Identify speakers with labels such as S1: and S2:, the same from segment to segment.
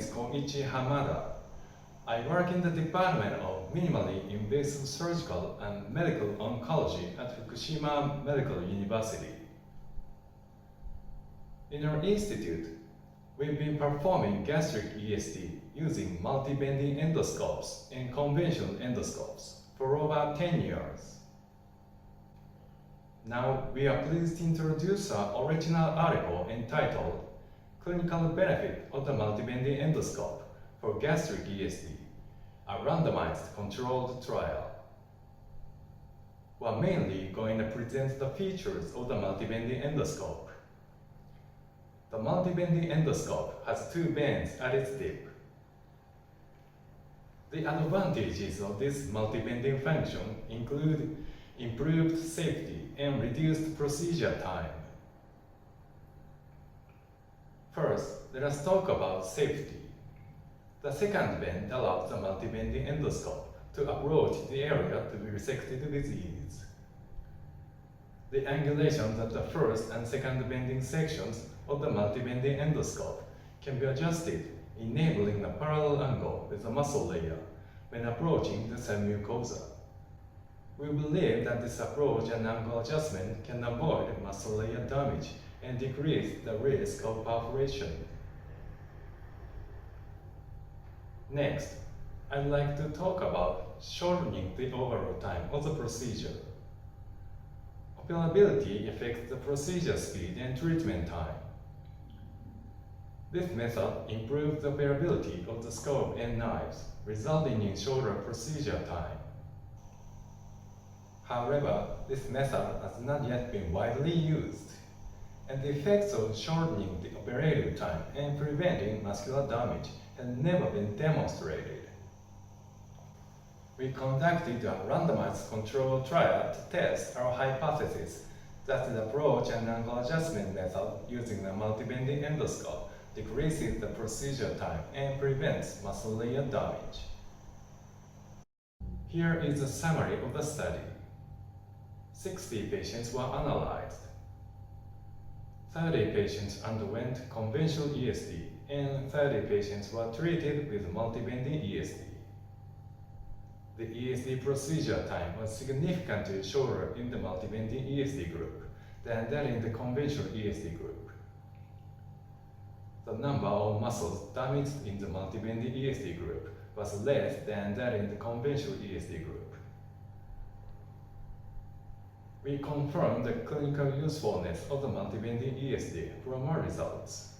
S1: is Koichi Hamada. I work in the Department of Minimally Invasive Surgical and Medical Oncology at Fukushima Medical University. In our institute, we've been performing gastric ESD using multibending endoscopes and conventional endoscopes for over 10 years. Now, we are pleased to introduce our original article entitled Clinical Benefit of the Multibending Endoscope for Gastric ESD, a randomized controlled trial. We're mainly going to present the features of the multibending endoscope. The multibending endoscope has two bends at its tip. The advantages of this multibending function include improved safety and reduced procedure time. First, let us talk about safety. The second bend allows the multibending endoscope to approach the area to be resected with ease. The angulations at the first and second bending sections of the multibending endoscope can be adjusted, enabling a parallel angle with the muscle layer when approaching the submucosal. We believe that this approach and angle adjustment can avoid muscle layer damage and decrease the risk of perforation. Next, I'd like to talk about shortening the overall time of the procedure. Operability affects the procedure speed and treatment time. This method improves the operability of the scope and knives, resulting in shorter procedure time. However, this method has not yet been widely used, and the effects of shortening the operative time and preventing muscular damage has never been demonstrated. We conducted a randomized controlled trial to test our hypothesis that the approach and angle adjustment method using the multibending endoscope decreases the procedure time and prevents muscle layer damage. Here is a summary of the study. 60 patients were analyzed. 30 patients underwent conventional ESD and 30 patients were treated with multibending ESD. The ESD procedure time was significantly shorter in the multibending ESD group than that in the conventional ESD group. The number of muscles damaged in the multibending ESD group was less than that in the conventional ESD group. We confirmed the clinical usefulness of the multibending ESD from our results.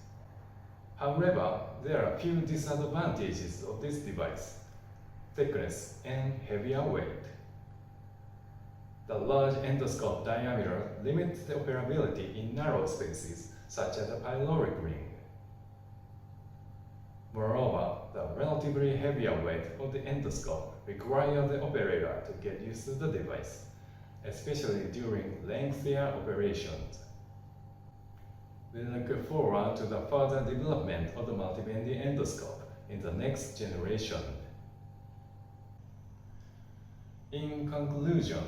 S1: However, there are few disadvantages of this device: thickness and heavier weight. The large endoscope diameter limits the operability in narrow spaces, such as the pyloric ring. Moreover, the relatively heavier weight of the endoscope requires the operator to get used to the device, especially during lengthier operations. We look forward to the further development of the multibending endoscope in the next generation. In conclusion,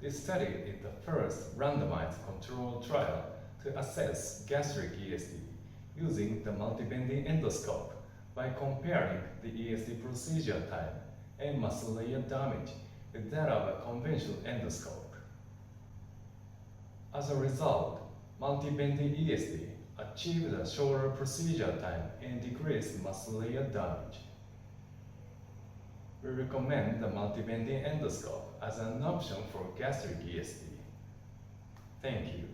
S1: this study is the first randomized controlled trial to assess gastric ESD using the multibending endoscope by comparing the ESD procedure time and muscle layer damage with that of a conventional endoscope. As a result, multibending ESD achieved a shorter procedure time and decreased muscle layer damage. We recommend the multibending endoscope as an option for gastric ESD. Thank you.